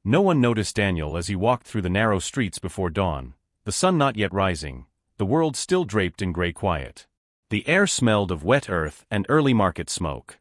No one noticed Daniel as he walked through the narrow streets before dawn, the sun not yet rising, the world still draped in gray quiet. The air smelled of wet earth and early market smoke.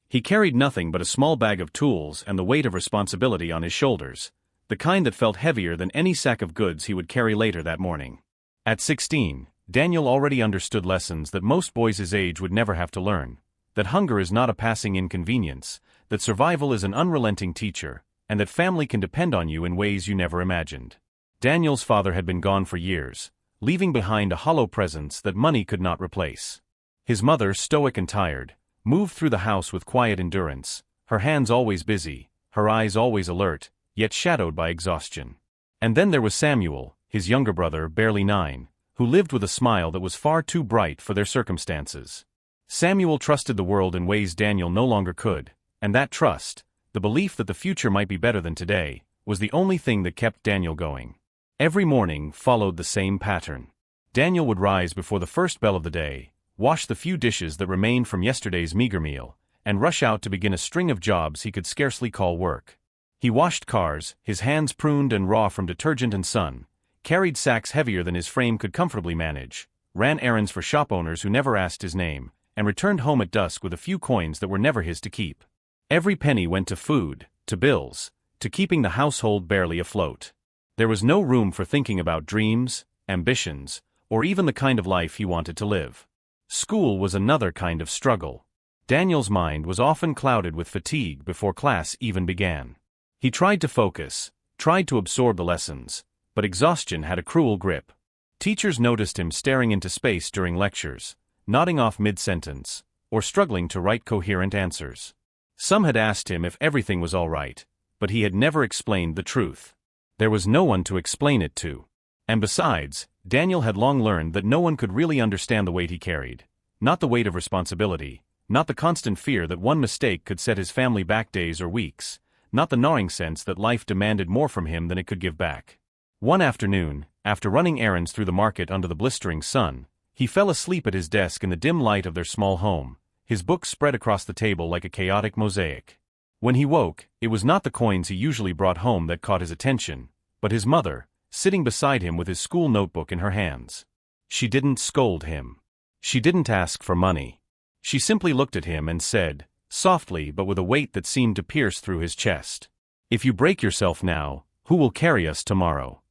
He carried nothing but a small bag of tools and the weight of responsibility on his shoulders, the kind that felt heavier than any sack of goods he would carry later that morning. At 16, Daniel already understood lessons that most boys his age would never have to learn, that hunger is not a passing inconvenience, that survival is an unrelenting teacher, and that family can depend on you in ways you never imagined. Daniel's father had been gone for years, leaving behind a hollow presence that money could not replace. His mother, stoic and tired, moved through the house with quiet endurance, her hands always busy, her eyes always alert, yet shadowed by exhaustion. And then there was Samuel, his younger brother, barely 9, who lived with a smile that was far too bright for their circumstances. Samuel trusted the world in ways Daniel no longer could, and that trust, the belief that the future might be better than today, was the only thing that kept Daniel going. Every morning followed the same pattern. Daniel would rise before the first bell of the day, wash the few dishes that remained from yesterday's meager meal, and rush out to begin a string of jobs he could scarcely call work. He washed cars, his hands pruned and raw from detergent and sun, carried sacks heavier than his frame could comfortably manage, ran errands for shop owners who never asked his name, and returned home at dusk with a few coins that were never his to keep. Every penny went to food, to bills, to keeping the household barely afloat. There was no room for thinking about dreams, ambitions, or even the kind of life he wanted to live. School was another kind of struggle. Daniel's mind was often clouded with fatigue before class even began. He tried to focus, tried to absorb the lessons, but exhaustion had a cruel grip. Teachers noticed him staring into space during lectures, nodding off mid-sentence, or struggling to write coherent answers. Some had asked him if everything was all right, but he had never explained the truth. There was no one to explain it to. And besides, Daniel had long learned that no one could really understand the weight he carried. Not the weight of responsibility, not the constant fear that one mistake could set his family back days or weeks, not the gnawing sense that life demanded more from him than it could give back. One afternoon, after running errands through the market under the blistering sun, he fell asleep at his desk in the dim light of their small home, his books spread across the table like a chaotic mosaic. When he woke, it was not the coins he usually brought home that caught his attention, but his mother, sitting beside him with his school notebook in her hands. She didn't scold him. She didn't ask for money. She simply looked at him and said, softly but with a weight that seemed to pierce through his chest, "If you break yourself now, who will carry us tomorrow?"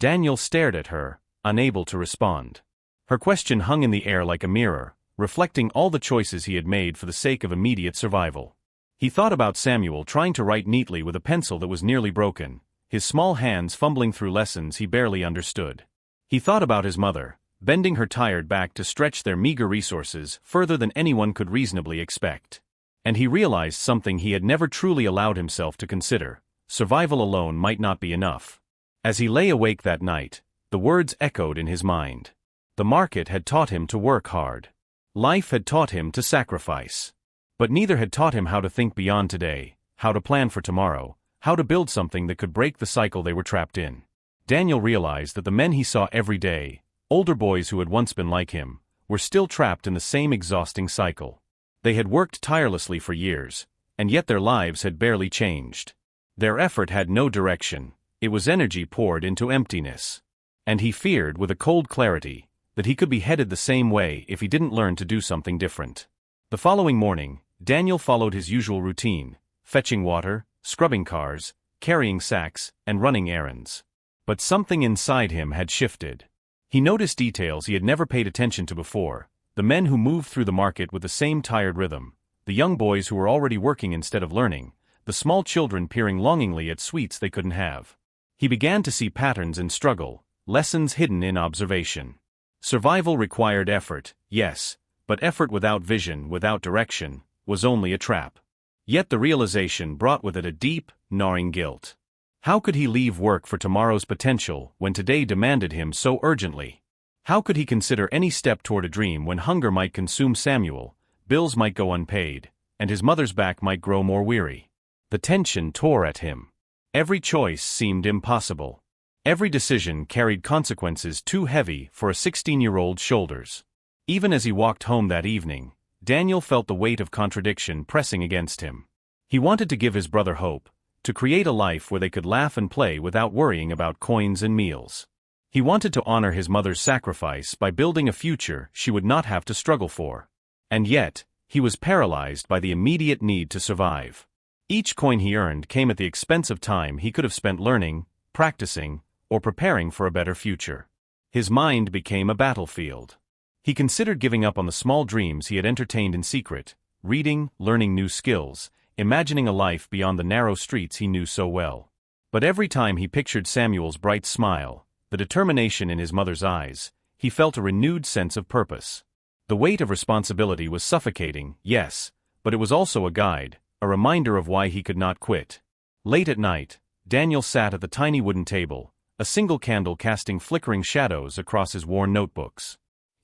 Daniel stared at her, unable to respond. Her question hung in the air like a mirror, reflecting all the choices he had made for the sake of immediate survival. He thought about Samuel trying to write neatly with a pencil that was nearly broken, his small hands fumbling through lessons he barely understood. He thought about his mother, bending her tired back to stretch their meager resources further than anyone could reasonably expect. And he realized something he had never truly allowed himself to consider: survival alone might not be enough. As he lay awake that night, the words echoed in his mind. The market had taught him to work hard. Life had taught him to sacrifice. But neither had taught him how to think beyond today, how to plan for tomorrow, how to build something that could break the cycle they were trapped in. Daniel realized that the men he saw every day, older boys who had once been like him, were still trapped in the same exhausting cycle. They had worked tirelessly for years, and yet their lives had barely changed. Their effort had no direction, it was energy poured into emptiness. And he feared, with a cold clarity, that he could be headed the same way if he didn't learn to do something different. The following morning, Daniel followed his usual routine, fetching water, scrubbing cars, carrying sacks, and running errands. But something inside him had shifted. He noticed details he had never paid attention to before: the men who moved through the market with the same tired rhythm, the young boys who were already working instead of learning, the small children peering longingly at sweets they couldn't have. He began to see patterns in struggle, lessons hidden in observation. Survival required effort, yes, but effort without vision, without direction, was only a trap. Yet the realization brought with it a deep, gnawing guilt. How could he leave work for tomorrow's potential when today demanded him so urgently? How could he consider any step toward a dream when hunger might consume Samuel, bills might go unpaid, and his mother's back might grow more weary? The tension tore at him. Every choice seemed impossible. Every decision carried consequences too heavy for a 16-year-old's shoulders. Even as he walked home that evening, Daniel felt the weight of contradiction pressing against him. He wanted to give his brother hope, to create a life where they could laugh and play without worrying about coins and meals. He wanted to honor his mother's sacrifice by building a future she would not have to struggle for. And yet, he was paralyzed by the immediate need to survive. Each coin he earned came at the expense of time he could have spent learning, practicing, or preparing for a better future. His mind became a battlefield. He considered giving up on the small dreams he had entertained in secret, reading, learning new skills, imagining a life beyond the narrow streets he knew so well. But every time he pictured Samuel's bright smile, the determination in his mother's eyes, he felt a renewed sense of purpose. The weight of responsibility was suffocating, yes, but it was also a guide, a reminder of why he could not quit. Late at night, Daniel sat at the tiny wooden table, a single candle casting flickering shadows across his worn notebooks.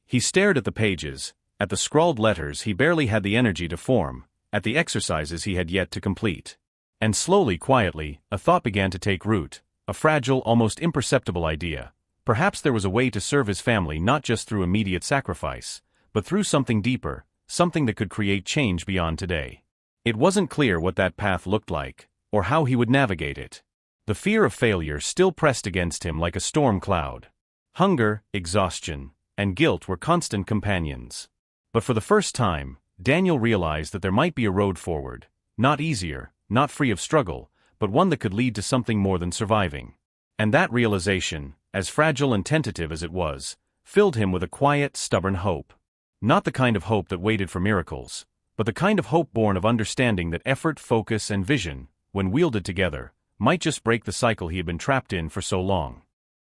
He stared at the pages, at the scrawled letters he barely had the energy to form, at the exercises he had yet to complete. And slowly, quietly, a thought began to take root, a fragile, almost imperceptible idea. Perhaps there was a way to serve his family not just through immediate sacrifice, but through something deeper, something that could create change beyond today. It wasn't clear what that path looked like, or how he would navigate it. The fear of failure still pressed against him like a storm cloud. Hunger, exhaustion, and guilt were constant companions. But for the first time, Daniel realized that there might be a road forward, not easier, not free of struggle, but one that could lead to something more than surviving. And that realization, as fragile and tentative as it was, filled him with a quiet, stubborn hope. Not the kind of hope that waited for miracles, but the kind of hope born of understanding that effort, focus, and vision, when wielded together, might just break the cycle he had been trapped in for so long.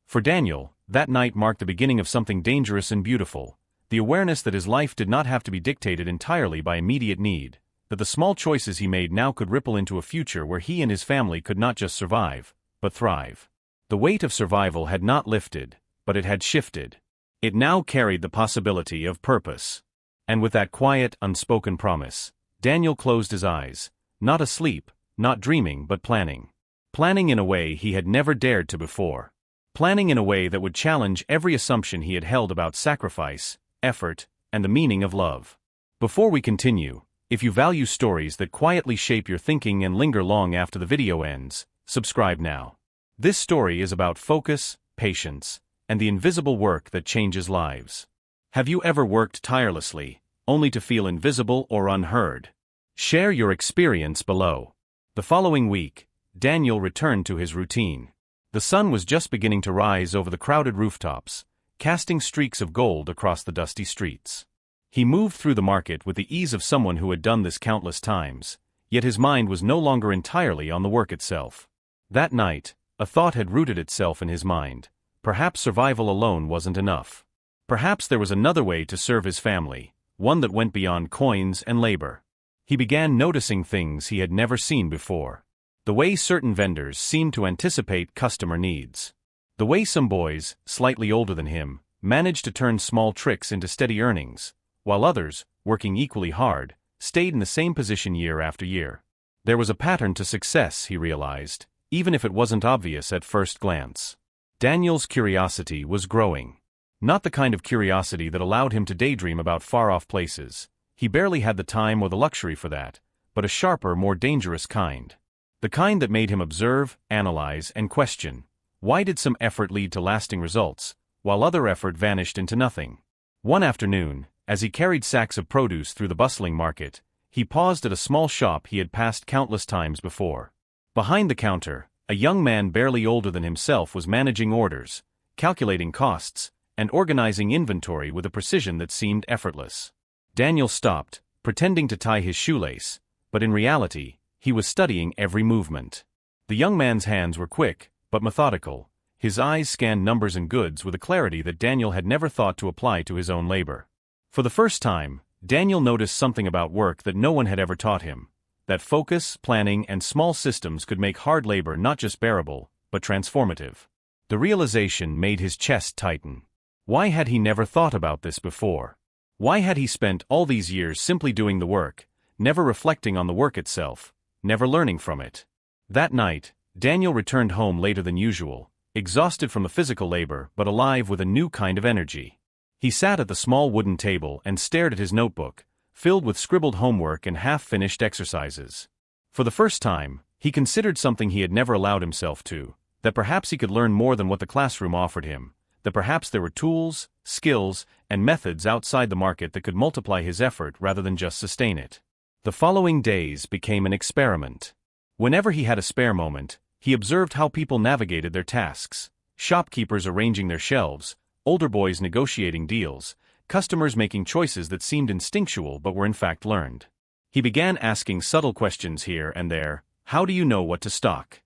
For Daniel, that night marked the beginning of something dangerous and beautiful, the awareness that his life did not have to be dictated entirely by immediate need, that the small choices he made now could ripple into a future where he and his family could not just survive, but thrive. The weight of survival had not lifted, but it had shifted. It now carried the possibility of purpose. And with that quiet, unspoken promise, Daniel closed his eyes, not asleep, not dreaming but planning. Planning in a way he had never dared to before. Planning in a way that would challenge every assumption he had held about sacrifice, effort, and the meaning of love. Before we continue, if you value stories that quietly shape your thinking and linger long after the video ends, subscribe now. This story is about focus, patience, and the invisible work that changes lives. Have you ever worked tirelessly, only to feel invisible or unheard? Share your experience below. The following week, Daniel returned to his routine. The sun was just beginning to rise over the crowded rooftops, casting streaks of gold across the dusty streets. He moved through the market with the ease of someone who had done this countless times, yet his mind was no longer entirely on the work itself. That night, a thought had rooted itself in his mind. Perhaps survival alone wasn't enough. Perhaps there was another way to serve his family, one that went beyond coins and labor. He began noticing things he had never seen before. The way certain vendors seemed to anticipate customer needs. The way some boys, slightly older than him, managed to turn small tricks into steady earnings, while others, working equally hard, stayed in the same position year after year. There was a pattern to success, he realized, even if it wasn't obvious at first glance. Daniel's curiosity was growing. Not the kind of curiosity that allowed him to daydream about far-off places. He barely had the time or the luxury for that, but a sharper, more dangerous kind. The kind that made him observe, analyze, and question. Why did some effort lead to lasting results, while other effort vanished into nothing? One afternoon, as he carried sacks of produce through the bustling market, he paused at a small shop he had passed countless times before. Behind the counter, a young man barely older than himself was managing orders, calculating costs, and organizing inventory with a precision that seemed effortless. Daniel stopped, pretending to tie his shoelace, but in reality, he was studying every movement. The young man's hands were quick, but methodical. His eyes scanned numbers and goods with a clarity that Daniel had never thought to apply to his own labor. For the first time, Daniel noticed something about work that no one had ever taught him. That focus, planning, and small systems could make hard labor not just bearable, but transformative. The realization made his chest tighten. Why had he never thought about this before? Why had he spent all these years simply doing the work, never reflecting on the work itself, never learning from it? That night, Daniel returned home later than usual, exhausted from the physical labor but alive with a new kind of energy. He sat at the small wooden table and stared at his notebook, filled with scribbled homework and half-finished exercises. For the first time, He considered something he had never allowed himself to, that perhaps he could learn more than what the classroom offered him, that perhaps there were tools, skills, and methods outside the market that could multiply his effort rather than just sustain it. The following days became an experiment. Whenever he had a spare moment, he observed how people navigated their tasks: shopkeepers arranging their shelves, older boys negotiating deals, customers making choices that seemed instinctual but were in fact learned. He began asking subtle questions here and there. How do you know what to stock?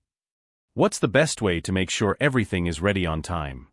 What's the best way to make sure everything is ready on time?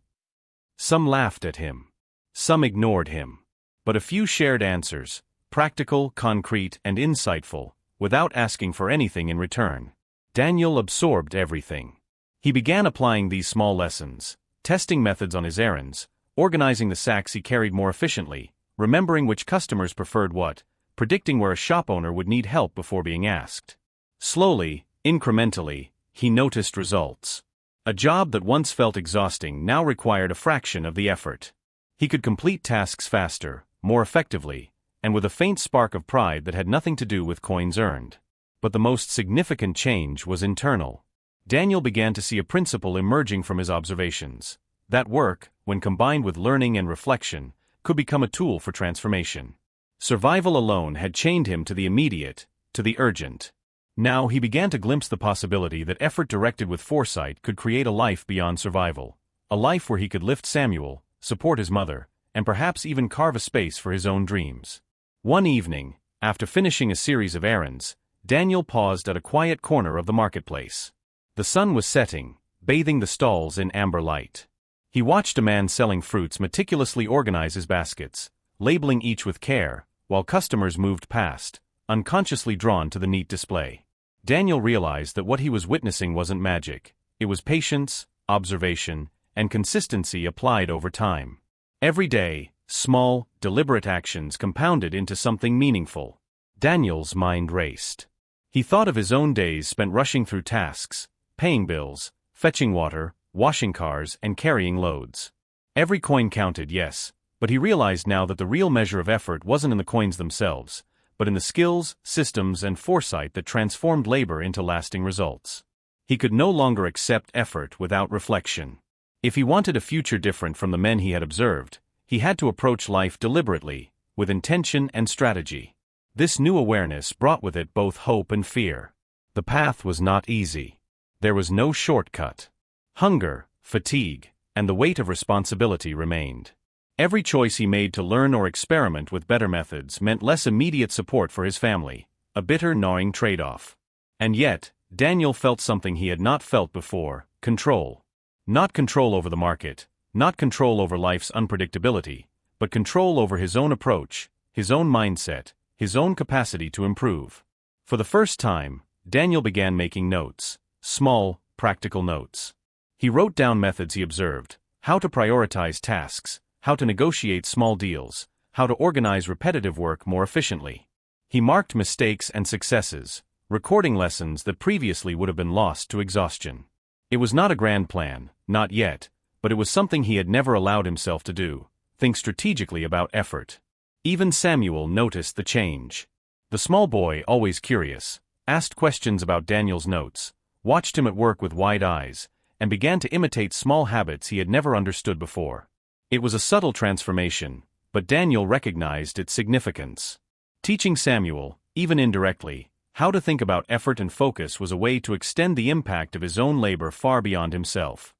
Some laughed at him. Some ignored him. But a few shared answers, practical, concrete, and insightful, without asking for anything in return. Daniel absorbed everything. He began applying these small lessons, testing methods on his errands, organizing the sacks he carried more efficiently, remembering which customers preferred what, predicting where a shop owner would need help before being asked. Slowly, incrementally, he noticed results. A job that once felt exhausting now required a fraction of the effort. He could complete tasks faster, more effectively, and with a faint spark of pride that had nothing to do with coins earned. But the most significant change was internal. Daniel began to see a principle emerging from his observations. That work, when combined with learning and reflection, could become a tool for transformation. Survival alone had chained him to the immediate, to the urgent. Now he began to glimpse the possibility that effort directed with foresight could create a life beyond survival, a life where he could lift Samuel, support his mother, and perhaps even carve a space for his own dreams. One evening, after finishing a series of errands, Daniel paused at a quiet corner of the marketplace. The sun was setting, bathing the stalls in amber light. He watched a man selling fruits meticulously organize his baskets, labeling each with care, while customers moved past, unconsciously drawn to the neat display. Daniel realized that what he was witnessing wasn't magic. It was patience, observation, and consistency applied over time. Every day, small, deliberate actions compounded into something meaningful. Daniel's mind raced. He thought of his own days spent rushing through tasks, paying bills, fetching water, washing cars, and carrying loads. Every coin counted, yes, but he realized now that the real measure of effort wasn't in the coins themselves, but in the skills, systems, and foresight that transformed labor into lasting results. He could no longer accept effort without reflection. If he wanted a future different from the men he had observed, he had to approach life deliberately, with intention and strategy. This new awareness brought with it both hope and fear. The path was not easy. There was no shortcut. Hunger, fatigue, and the weight of responsibility remained. Every choice he made to learn or experiment with better methods meant less immediate support for his family, a bitter, gnawing trade-off. And yet, Daniel felt something he had not felt before: control. Not control over the market, not control over life's unpredictability, but control over his own approach, his own mindset, his own capacity to improve. For the first time, Daniel began making notes, small, practical notes. He wrote down methods he observed, how to prioritize tasks, how to negotiate small deals, how to organize repetitive work more efficiently. He marked mistakes and successes, recording lessons that previously would have been lost to exhaustion. It was not a grand plan, not yet, but it was something he had never allowed himself to do: think strategically about effort. Even Samuel noticed the change. The small boy, always curious, asked questions about Daniel's notes, watched him at work with wide eyes, and began to imitate small habits he had never understood before. It was a subtle transformation, but Daniel recognized its significance. Teaching Samuel, even indirectly, how to think about effort and focus was a way to extend the impact of his own labor far beyond himself.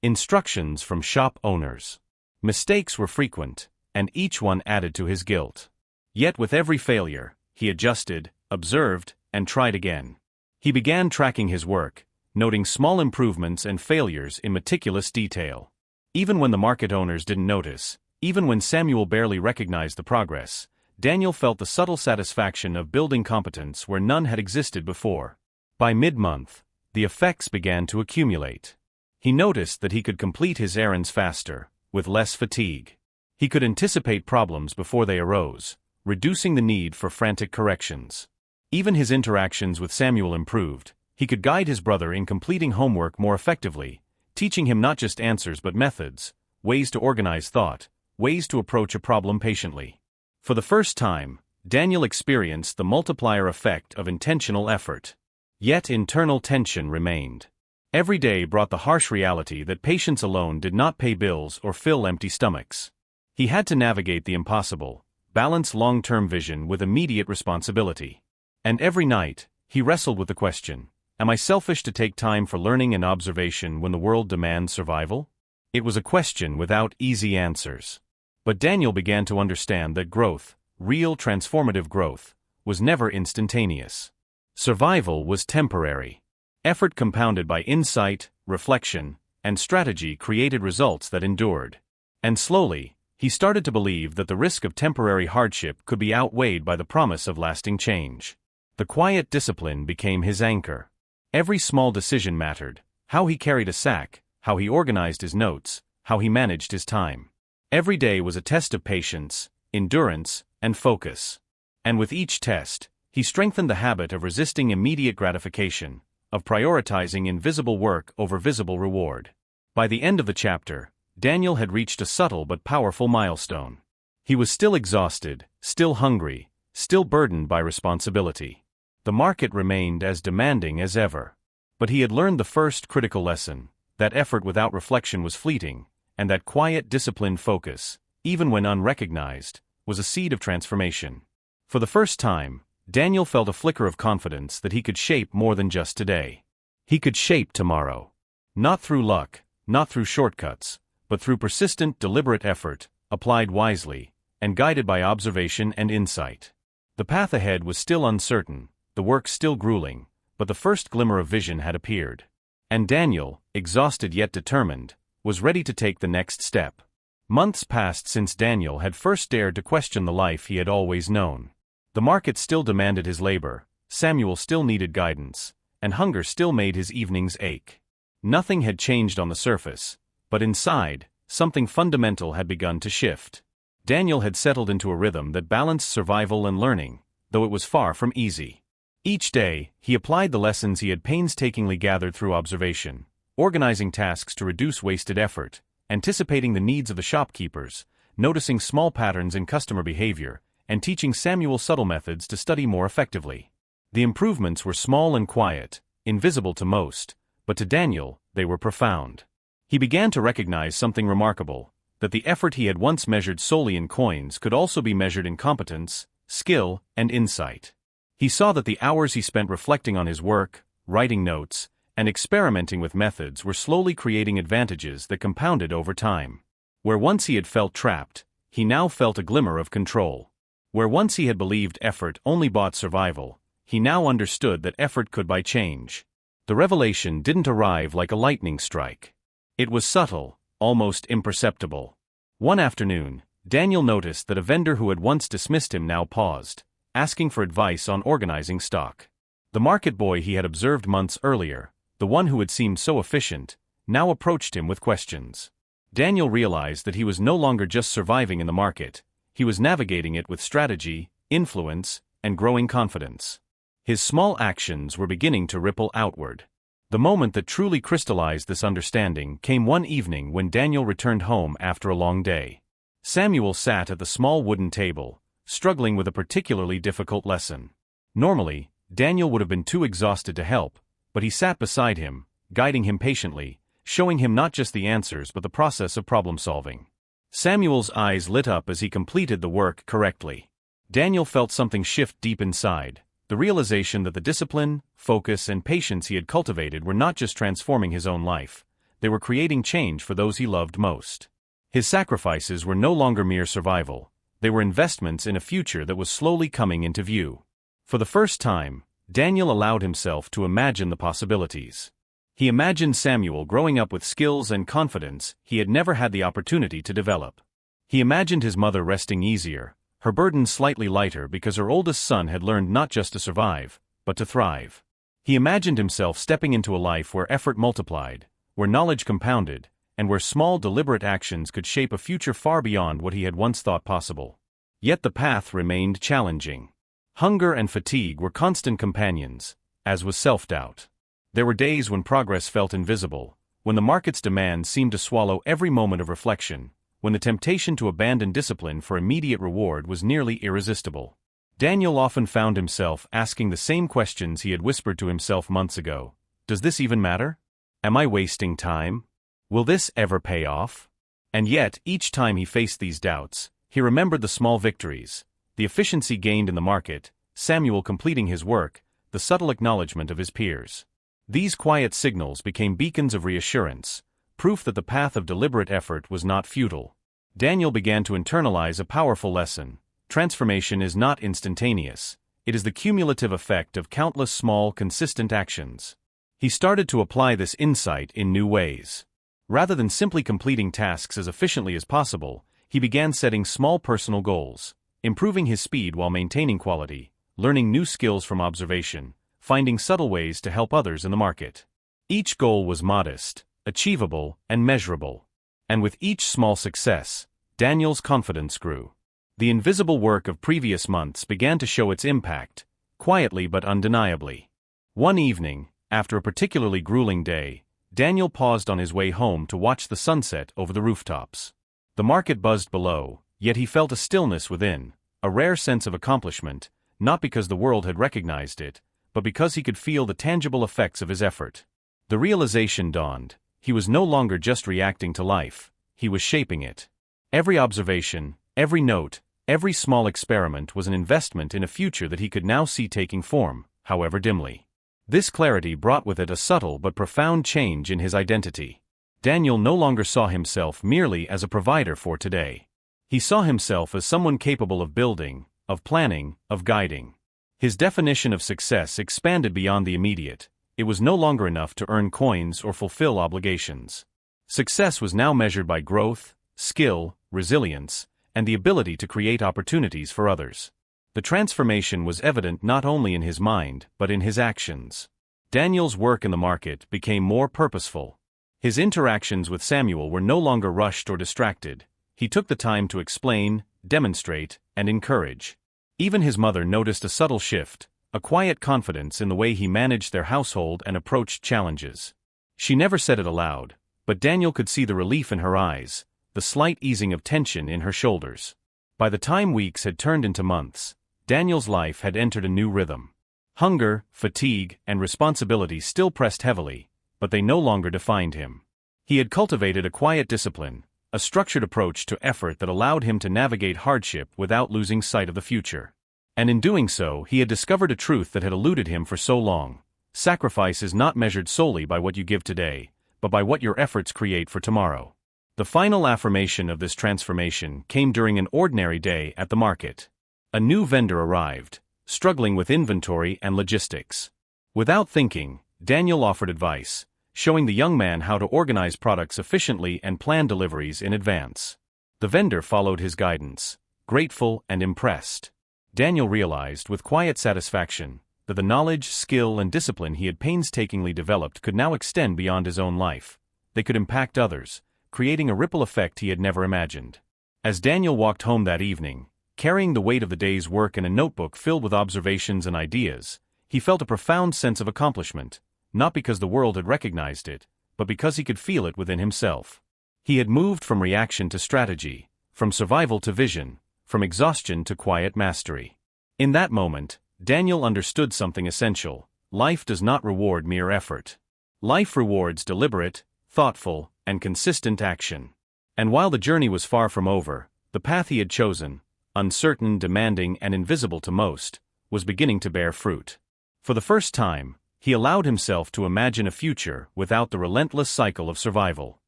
Instructions from shop owners. Mistakes were frequent, and each one added to his guilt. Yet with every failure, he adjusted, observed, and tried again. He began tracking his work, noting small improvements and failures in meticulous detail. Even when the market owners didn't notice, even when Samuel barely recognized the progress, Daniel felt the subtle satisfaction of building competence where none had existed before. By mid-month, the effects began to accumulate. He noticed that he could complete his errands faster, with less fatigue. He could anticipate problems before they arose, reducing the need for frantic corrections. Even his interactions with Samuel improved. He could guide his brother in completing homework more effectively, teaching him not just answers but methods, ways to organize thought, ways to approach a problem patiently. For the first time, Daniel experienced the multiplier effect of intentional effort. Yet internal tension remained. Every day brought the harsh reality that patience alone did not pay bills or fill empty stomachs. He had to navigate the impossible, balance long-term vision with immediate responsibility. And every night, he wrestled with the question, am I selfish to take time for learning and observation when the world demands survival? It was a question without easy answers. But Daniel began to understand that growth, real transformative growth, was never instantaneous. Survival was temporary. Effort compounded by insight, reflection, and strategy created results that endured. And slowly, he started to believe that the risk of temporary hardship could be outweighed by the promise of lasting change. The quiet discipline became his anchor. Every small decision mattered: how he carried a sack, how he organized his notes, how he managed his time. Every day was a test of patience, endurance, and focus. And with each test, he strengthened the habit of resisting immediate gratification, of prioritizing invisible work over visible reward. By the end of the chapter, Daniel had reached a subtle but powerful milestone. He was still exhausted, still hungry, still burdened by responsibility. The market remained as demanding as ever. But he had learned the first critical lesson: that effort without reflection was fleeting, and that quiet, disciplined focus, even when unrecognized, was a seed of transformation. For the first time, Daniel felt a flicker of confidence that he could shape more than just today. He could shape tomorrow. Not through luck, not through shortcuts, but through persistent, deliberate effort, applied wisely, and guided by observation and insight. The path ahead was still uncertain, the work still grueling, but the first glimmer of vision had appeared. And Daniel, exhausted yet determined, was ready to take the next step. Months passed since Daniel had first dared to question the life he had always known. The market still demanded his labor, Samuel still needed guidance, and hunger still made his evenings ache. Nothing had changed on the surface, but inside, something fundamental had begun to shift. Daniel had settled into a rhythm that balanced survival and learning, though it was far from easy. Each day, he applied the lessons he had painstakingly gathered through observation, organizing tasks to reduce wasted effort, anticipating the needs of the shopkeepers, noticing small patterns in customer behavior, and teaching Samuel subtle methods to study more effectively. The improvements were small and quiet, invisible to most, but to Daniel, they were profound. He began to recognize something remarkable: that the effort he had once measured solely in coins could also be measured in competence, skill, and insight. He saw that the hours he spent reflecting on his work, writing notes, and experimenting with methods were slowly creating advantages that compounded over time. Where once he had felt trapped, he now felt a glimmer of control. Where once he had believed effort only bought survival, he now understood that effort could buy change. The revelation didn't arrive like a lightning strike. It was subtle, almost imperceptible. One afternoon, Daniel noticed that a vendor who had once dismissed him now paused, asking for advice on organizing stock. The market boy he had observed months earlier, the one who had seemed so efficient, now approached him with questions. Daniel realized that he was no longer just surviving in the market, he was navigating it with strategy, influence, and growing confidence. His small actions were beginning to ripple outward. The moment that truly crystallized this understanding came one evening when Daniel returned home after a long day. Samuel sat at the small wooden table, struggling with a particularly difficult lesson. Normally, Daniel would have been too exhausted to help, but he sat beside him, guiding him patiently, showing him not just the answers but the process of problem-solving. Samuel's eyes lit up as he completed the work correctly. Daniel felt something shift deep inside, the realization that the discipline, focus, and patience he had cultivated were not just transforming his own life, they were creating change for those he loved most. His sacrifices were no longer mere survival, they were investments in a future that was slowly coming into view. For the first time, Daniel allowed himself to imagine the possibilities. He imagined Samuel growing up with skills and confidence he had never had the opportunity to develop. He imagined his mother resting easier, her burden slightly lighter because her oldest son had learned not just to survive, but to thrive. He imagined himself stepping into a life where effort multiplied, where knowledge compounded, and where small deliberate actions could shape a future far beyond what he had once thought possible. Yet the path remained challenging. Hunger and fatigue were constant companions, as was self-doubt. There were days when progress felt invisible, when the market's demands seemed to swallow every moment of reflection, when the temptation to abandon discipline for immediate reward was nearly irresistible. Daniel often found himself asking the same questions he had whispered to himself months ago. Does this even matter? Am I wasting time? Will this ever pay off? And yet, each time he faced these doubts, he remembered the small victories, the efficiency gained in the market, Samuel completing his work, the subtle acknowledgement of his peers. These quiet signals became beacons of reassurance, proof that the path of deliberate effort was not futile. Daniel began to internalize a powerful lesson. Transformation is not instantaneous. It is the cumulative effect of countless small, consistent actions. He started to apply this insight in new ways. Rather than simply completing tasks as efficiently as possible, he began setting small personal goals, improving his speed while maintaining quality, learning new skills from observation, finding subtle ways to help others in the market. Each goal was modest, achievable, and measurable. And with each small success, Daniel's confidence grew. The invisible work of previous months began to show its impact, quietly but undeniably. One evening, after a particularly grueling day, Daniel paused on his way home to watch the sunset over the rooftops. The market buzzed below, yet he felt a stillness within, a rare sense of accomplishment, not because the world had recognized it, but because he could feel the tangible effects of his effort. The realization dawned: he was no longer just reacting to life, he was shaping it. Every observation, every note, every small experiment was an investment in a future that he could now see taking form, however dimly. This clarity brought with it a subtle but profound change in his identity. Daniel no longer saw himself merely as a provider for today. He saw himself as someone capable of building, of planning, of guiding. His definition of success expanded beyond the immediate. It was no longer enough to earn coins or fulfill obligations. Success was now measured by growth, skill, resilience, and the ability to create opportunities for others. The transformation was evident not only in his mind, but in his actions. Daniel's work in the market became more purposeful. His interactions with Samuel were no longer rushed or distracted. He took the time to explain, demonstrate, and encourage. Even his mother noticed a subtle shift, a quiet confidence in the way he managed their household and approached challenges. She never said it aloud, but Daniel could see the relief in her eyes, the slight easing of tension in her shoulders. By the time weeks had turned into months, Daniel's life had entered a new rhythm. Hunger, fatigue, and responsibility still pressed heavily, but they no longer defined him. He had cultivated a quiet discipline, a structured approach to effort that allowed him to navigate hardship without losing sight of the future. And in doing so, he had discovered a truth that had eluded him for so long. Sacrifice is not measured solely by what you give today, but by what your efforts create for tomorrow. The final affirmation of this transformation came during an ordinary day at the market. A new vendor arrived, struggling with inventory and logistics. Without thinking, Daniel offered advice, showing the young man how to organize products efficiently and plan deliveries in advance. The vendor followed his guidance, grateful and impressed. Daniel realized with quiet satisfaction that the knowledge, skill, and discipline he had painstakingly developed could now extend beyond his own life. They could impact others, creating a ripple effect he had never imagined. As Daniel walked home that evening, carrying the weight of the day's work in a notebook filled with observations and ideas, he felt a profound sense of accomplishment, not because the world had recognized it, but because he could feel it within himself. He had moved from reaction to strategy, from survival to vision, from exhaustion to quiet mastery. In that moment, Daniel understood something essential: life does not reward mere effort. Life rewards deliberate, thoughtful, and consistent action. And while the journey was far from over, the path he had chosen, uncertain, demanding, and invisible to most, was beginning to bear fruit. For the first time, he allowed himself to imagine a future without the relentless cycle of survival.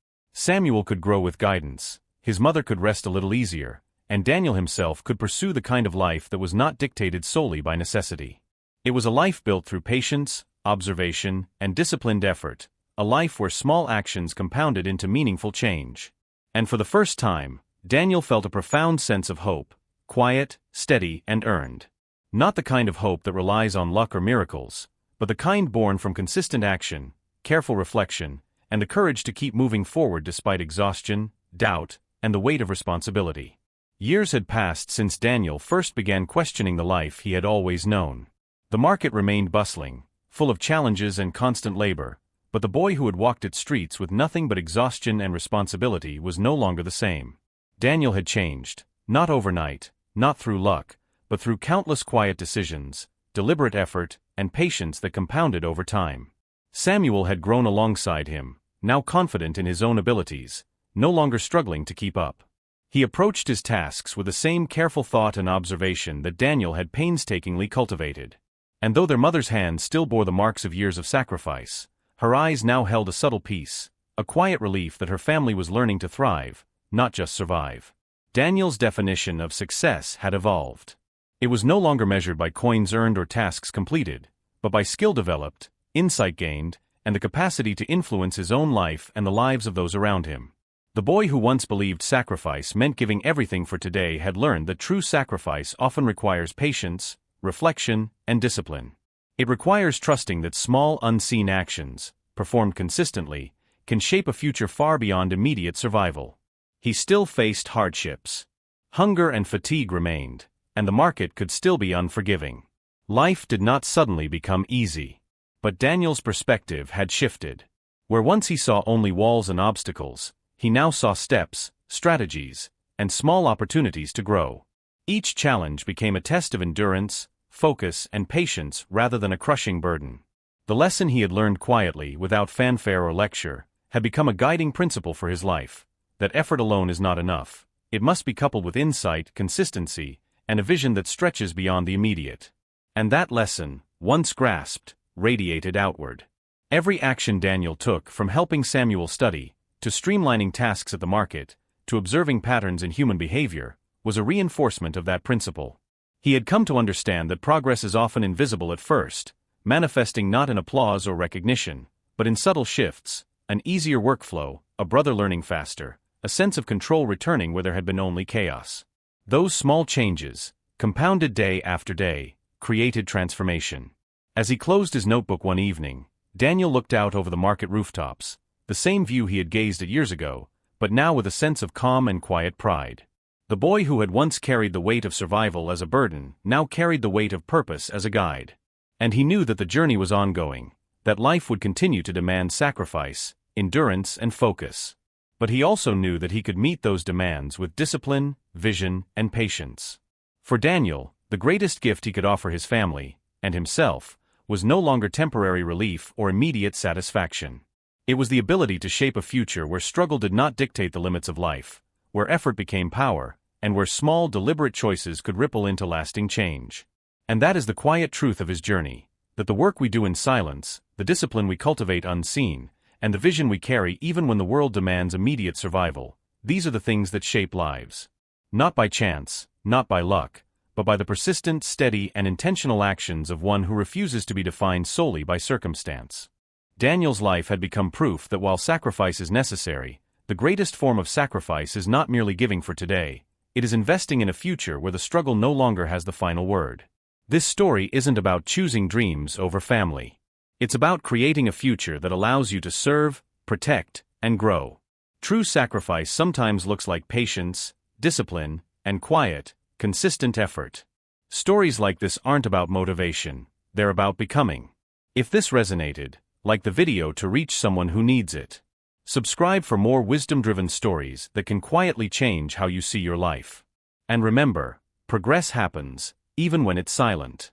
Samuel could grow with guidance, his mother could rest a little easier, and Daniel himself could pursue the kind of life that was not dictated solely by necessity. It was a life built through patience, observation, and disciplined effort, a life where small actions compounded into meaningful change. And for the first time, Daniel felt a profound sense of hope, quiet, steady, and earned. Not the kind of hope that relies on luck or miracles, but the kind born from consistent action, careful reflection, and the courage to keep moving forward despite exhaustion, doubt, and the weight of responsibility. Years had passed since Daniel first began questioning the life he had always known. The market remained bustling, full of challenges and constant labor, but the boy who had walked its streets with nothing but exhaustion and responsibility was no longer the same. Daniel had changed, not overnight, not through luck, but through countless quiet decisions, deliberate effort, and patience that compounded over time. Samuel had grown alongside him, now confident in his own abilities, no longer struggling to keep up. He approached his tasks with the same careful thought and observation that Daniel had painstakingly cultivated. And though their mother's hand still bore the marks of years of sacrifice, her eyes now held a subtle peace, a quiet relief that her family was learning to thrive, not just survive. Daniel's definition of success had evolved. It was no longer measured by coins earned or tasks completed, but by skill developed, insight gained, and the capacity to influence his own life and the lives of those around him. The boy who once believed sacrifice meant giving everything for today had learned that true sacrifice often requires patience, reflection, and discipline. It requires trusting that small unseen actions, performed consistently, can shape a future far beyond immediate survival. He still faced hardships. Hunger and fatigue remained, and the market could still be unforgiving. Life did not suddenly become easy. But Daniel's perspective had shifted. Where once he saw only walls and obstacles, he now saw steps, strategies, and small opportunities to grow. Each challenge became a test of endurance, focus, and patience rather than a crushing burden. The lesson he had learned quietly, without fanfare or lecture, had become a guiding principle for his life, that effort alone is not enough. It must be coupled with insight, consistency, and a vision that stretches beyond the immediate. And that lesson, once grasped, radiated outward. Every action Daniel took, from helping Samuel study, to streamlining tasks at the market, to observing patterns in human behavior, was a reinforcement of that principle. He had come to understand that progress is often invisible at first, manifesting not in applause or recognition, but in subtle shifts, an easier workflow, a brother learning faster, a sense of control returning where there had been only chaos. Those small changes, compounded day after day, created transformation. As he closed his notebook one evening, Daniel looked out over the market rooftops, the same view he had gazed at years ago, but now with a sense of calm and quiet pride. The boy who had once carried the weight of survival as a burden now carried the weight of purpose as a guide. And he knew that the journey was ongoing, that life would continue to demand sacrifice, endurance, and focus. But he also knew that he could meet those demands with discipline, vision, and patience. For Daniel, the greatest gift he could offer his family, and himself, was no longer temporary relief or immediate satisfaction. It was the ability to shape a future where struggle did not dictate the limits of life, where effort became power, and where small, deliberate choices could ripple into lasting change. And that is the quiet truth of his journey, that the work we do in silence, the discipline we cultivate unseen, and the vision we carry even when the world demands immediate survival, these are the things that shape lives. Not by chance, not by luck, but by the persistent, steady, and intentional actions of one who refuses to be defined solely by circumstance. Daniel's life had become proof that while sacrifice is necessary, the greatest form of sacrifice is not merely giving for today, it is investing in a future where the struggle no longer has the final word. This story isn't about choosing dreams over family. It's about creating a future that allows you to serve, protect, and grow. True sacrifice sometimes looks like patience, discipline, and quiet, consistent effort. Stories like this aren't about motivation, they're about becoming. If this resonated, like the video to reach someone who needs it. Subscribe for more wisdom-driven stories that can quietly change how you see your life. And remember, progress happens, even when it's silent.